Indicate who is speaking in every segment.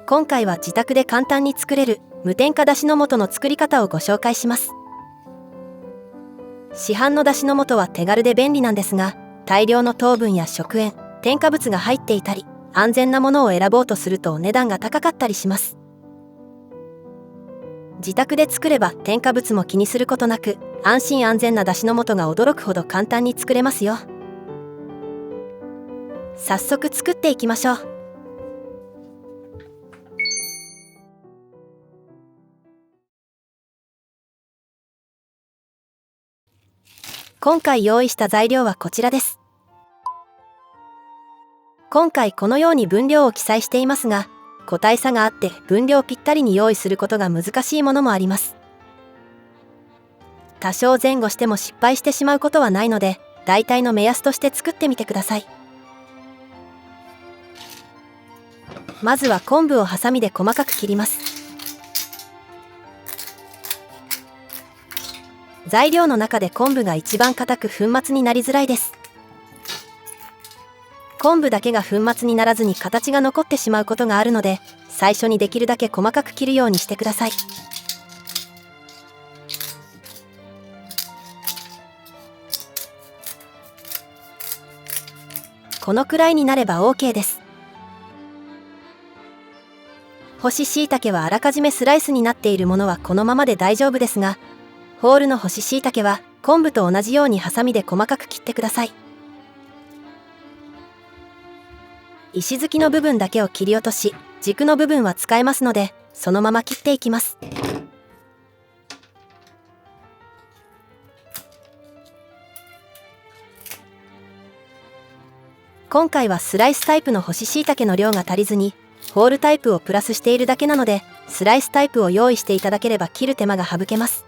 Speaker 1: 今回は自宅で簡単に作れる無添加だしの素の作り方をご紹介します。市販のだしの素は手軽で便利なんですが、大量の糖分や食塩、添加物が入っていたり、安全なものを選ぼうとするとお値段が高かったりします。自宅で作れば添加物も気にすることなく、安心安全なだしの素が驚くほど簡単に作れますよ。早速作っていきましょう。今回用意した材料はこちらです。今回このように分量を記載していますが、個体差があって分量ぴったりに用意することが難しいものもあります。多少前後しても失敗してしまうことはないので、大体の目安として作ってみてください。まずは昆布をハサミで細かく切ります。材料の中で昆布が一番硬く粉末になりづらいです。昆布だけが粉末にならずに形が残ってしまうことがあるので、最初にできるだけ細かく切るようにしてください。このくらいになれば OK です。干し椎茸はあらかじめスライスになっているものはこのままで大丈夫ですが、ホールの干し椎茸は昆布と同じようにハサミで細かく切ってください。石突きの部分だけを切り落とし、軸の部分は使えますので、そのまま切っていきます。今回はスライスタイプの干し椎茸の量が足りずに、ホールタイプをプラスしているだけなので、スライスタイプを用意していただければ切る手間が省けます。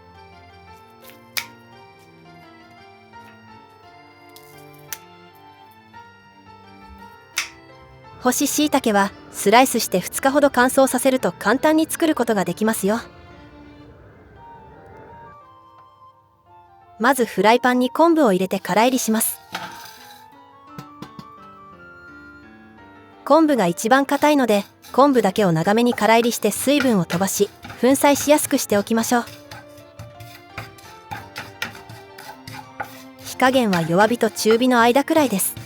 Speaker 1: 干し椎茸はスライスして2日ほど乾燥させると簡単に作ることができますよ。まずフライパンに昆布を入れてからいりします。昆布が一番硬いので、昆布だけを長めにからいりして水分を飛ばし、粉砕しやすくしておきましょう。火加減は弱火と中火の間くらいです。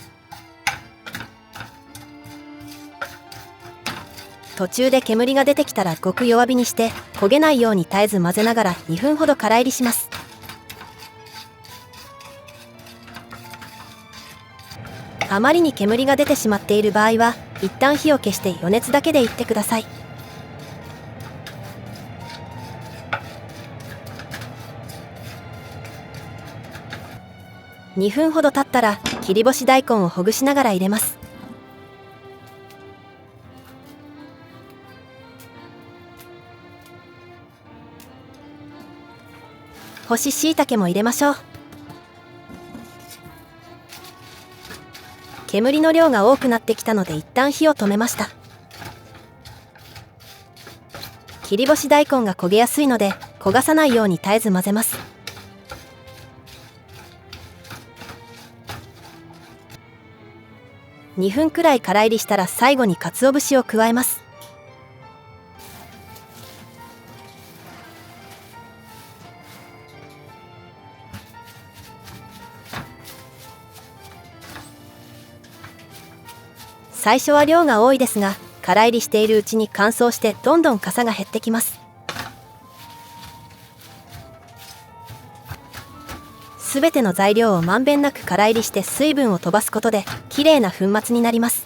Speaker 1: 途中で煙が出てきたらごく弱火にして焦げないように絶えず混ぜながら2分ほどからいりします。あまりに煙が出てしまっている場合は一旦火を消して余熱だけでいってください。2分ほど経ったら切り干し大根をほぐしながら入れます。干し椎茸も入れましょう。煙の量が多くなってきたので一旦火を止めました。切り干し大根が焦げやすいので焦がさないように絶えず混ぜます。2分くらいからいりしたら最後に鰹節を加えます。最初は量が多いですが、からいりしているうちに乾燥してどんどんかさが減ってきます。すべての材料をまんべんなくからいりして水分を飛ばすことできれいな粉末になります。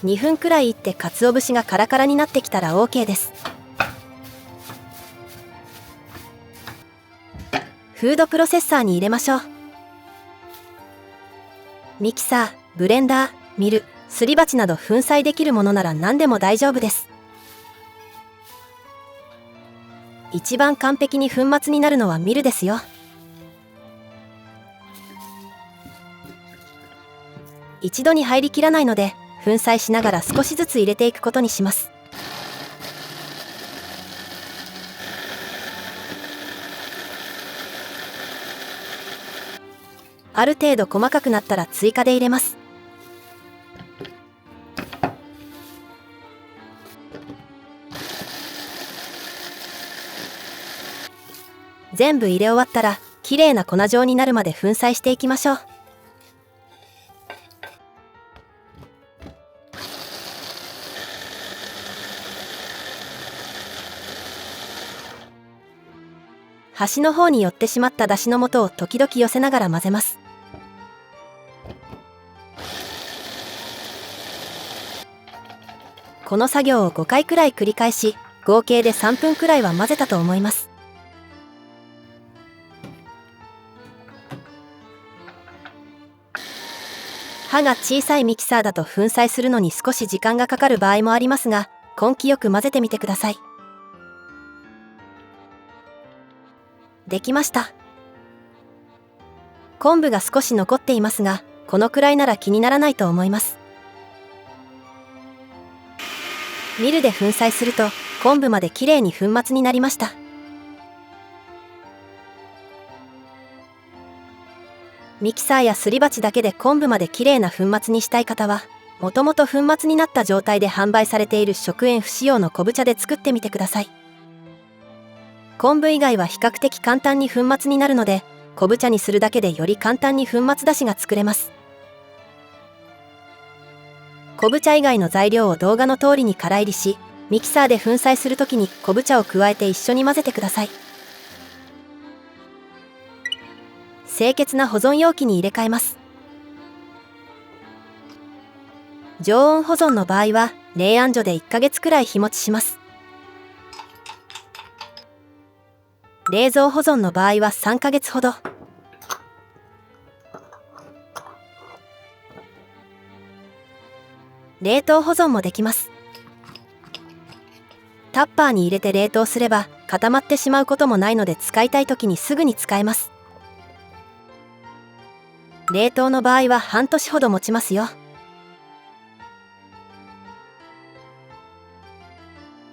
Speaker 1: 2分くらいいって鰹節がカラカラになってきたら OK です。フードプロセッサーに入れましょう。ミキサー、ブレンダー、ミル、すり鉢など粉砕できるものなら何でも大丈夫です。一番完璧に粉末になるのはミルですよ。一度に入りきらないので粉砕しながら少しずつ入れていくことにします。ある程度細かくなったら追加で入れます。全部入れ終わったらきれいな粉状になるまで粉砕していきましょう。端の方に寄ってしまっただしの素を時々寄せながら混ぜます。この作業を5回くらい繰り返し、合計で3分くらいは混ぜたと思います。刃が小さいミキサーだと粉砕するのに少し時間がかかる場合もありますが、根気よく混ぜてみてください。できました。昆布が少し残っていますが、このくらいなら気にならないと思います。ミルで粉砕すると昆布まできれいに粉末になりました。ミキサーやすり鉢だけで昆布まできれいな粉末にしたい方は、もともと粉末になった状態で販売されている食塩不使用の昆布茶で作ってみてください。昆布以外は比較的簡単に粉末になるので、昆布茶にするだけでより簡単に粉末だしが作れます。昆布茶以外の材料を動画の通りに空炒りし、ミキサーで粉砕するときに昆布茶を加えて一緒に混ぜてください。清潔な保存容器に入れ替えます。常温保存の場合は冷暗所で1ヶ月くらい日持ちします。冷蔵保存の場合は3ヶ月ほど。冷凍保存もできます。タッパーに入れて冷凍すれば固まってしまうこともないので、使いたい時にすぐに使えます。冷凍の場合は半年ほど持ちますよ。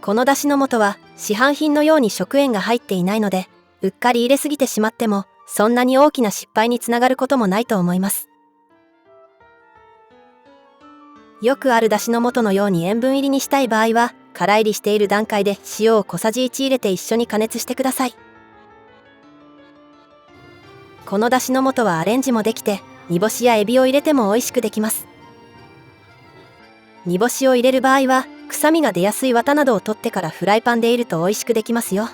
Speaker 1: このだしの素は市販品のように食塩が入っていないので、うっかり入れすぎてしまってもそんなに大きな失敗につながることもないと思います。よくあるだしの素のように塩分入りにしたい場合は、空炒りしている段階で塩を小さじ1入れて一緒に加熱してください。このだしの素はアレンジもできて、煮干しやエビを入れても美味しくできます。煮干しを入れる場合は臭みが出やすい綿などを取ってからフライパンで炒ると美味しくできますよ。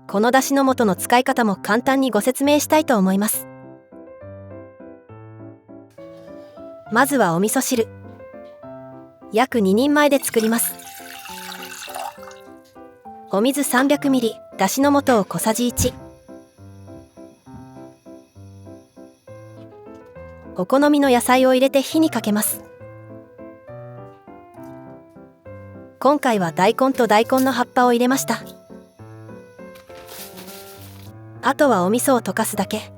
Speaker 1: このだしの素の使い方も簡単にご説明したいと思います。まずはお味噌汁。約2人前で作ります。お水 300ml、だしの素を小さじ1。お好みの野菜を入れて火にかけます。今回は大根と大根の葉っぱを入れました。あとはお味噌を溶かすだけ。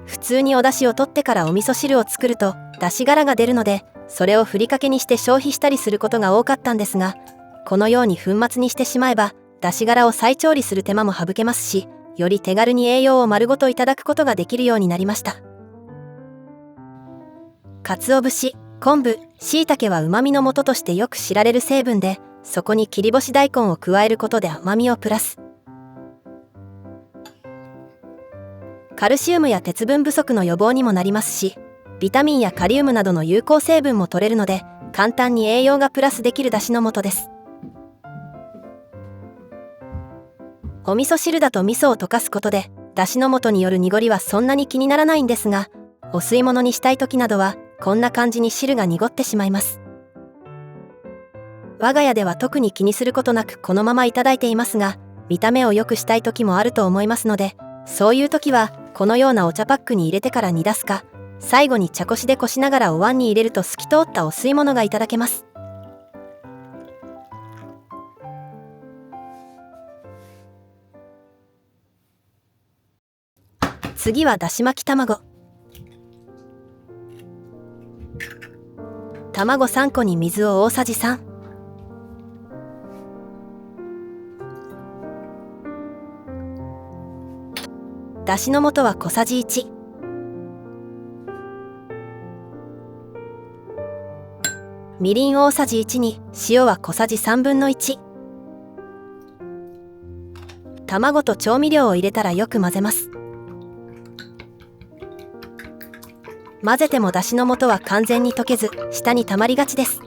Speaker 1: 普通にお出汁を取ってからお味噌汁を作ると出汁殻が出るので、それをふりかけにして消費したりすることが多かったんですが、このように粉末にしてしまえば出汁殻を再調理する手間も省けますし、より手軽に栄養を丸ごといただくことができるようになりました。鰹節、昆布、椎茸は旨味の素としてよく知られる成分で、そこに切り干し大根を加えることで甘みをプラス。カルシウムや鉄分不足の予防にもなりますし、ビタミンやカリウムなどの有効成分も取れるので、簡単に栄養がプラスできるだしの素です。お味噌汁だと味噌を溶かすことで、だしの素による濁りはそんなに気にならないんですが、お吸い物にしたい時などはこんな感じに汁が濁ってしまいます。我が家では特に気にすることなくこのままいただいていますが、見た目を良くしたい時もあると思いますので、そういう時はこのようなお茶パックに入れてから煮出すか、最後に茶こしでこしながらお椀に入れると透き通ったお吸い物がいただけます。次はだし巻き卵。卵3個に水を大さじ3。だしの素は小さじ1。みりん大さじ1に塩は小さじ1/3。卵と調味料を入れたらよく混ぜます。混ぜてもだしの素は完全に溶けず下に溜まりがちです。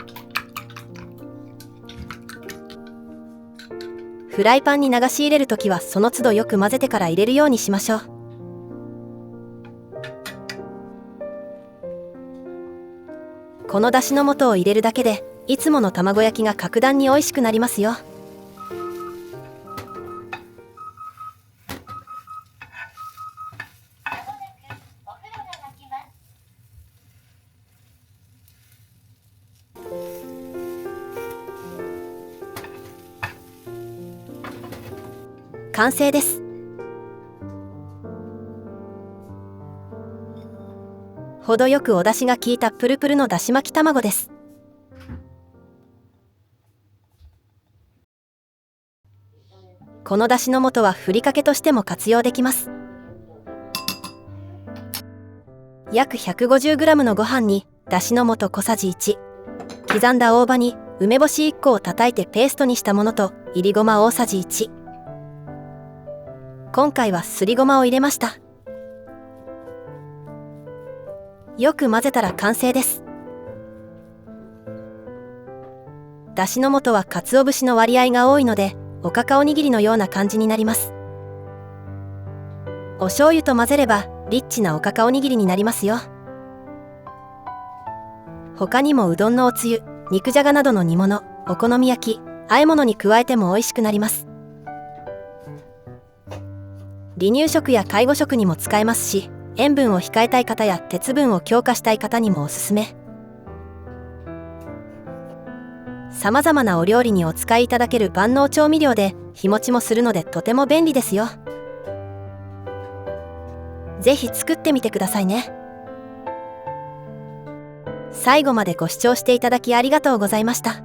Speaker 1: フライパンに流し入れるときはその都度よく混ぜてから入れるようにしましょう。このだしの素を入れるだけでいつもの卵焼きが格段に美味しくなりますよ。完成です。程よくお出汁が効いたプルプルのだし巻き卵です。このだしの素はふりかけとしても活用できます。約 150g のご飯にだしの素小さじ1、刻んだ大葉に梅干し1個を叩いてペーストにしたものといりごま大さじ1。今回はすりごまを入れました。よく混ぜたら完成です。だしの素は鰹節の割合が多いのでおかかおにぎりのような感じになります。お醤油と混ぜればリッチなおかかおにぎりになりますよ。他にもうどんのおつゆ、肉じゃがなどの煮物、お好み焼き、和え物に加えても美味しくなります。離乳食や介護食にも使えますし、塩分を控えたい方や鉄分を強化したい方にもおすすめ。さまざまなお料理にお使いいただける万能調味料で日持ちもするのでとても便利ですよ。ぜひ作ってみてくださいね。最後までご視聴していただきありがとうございました。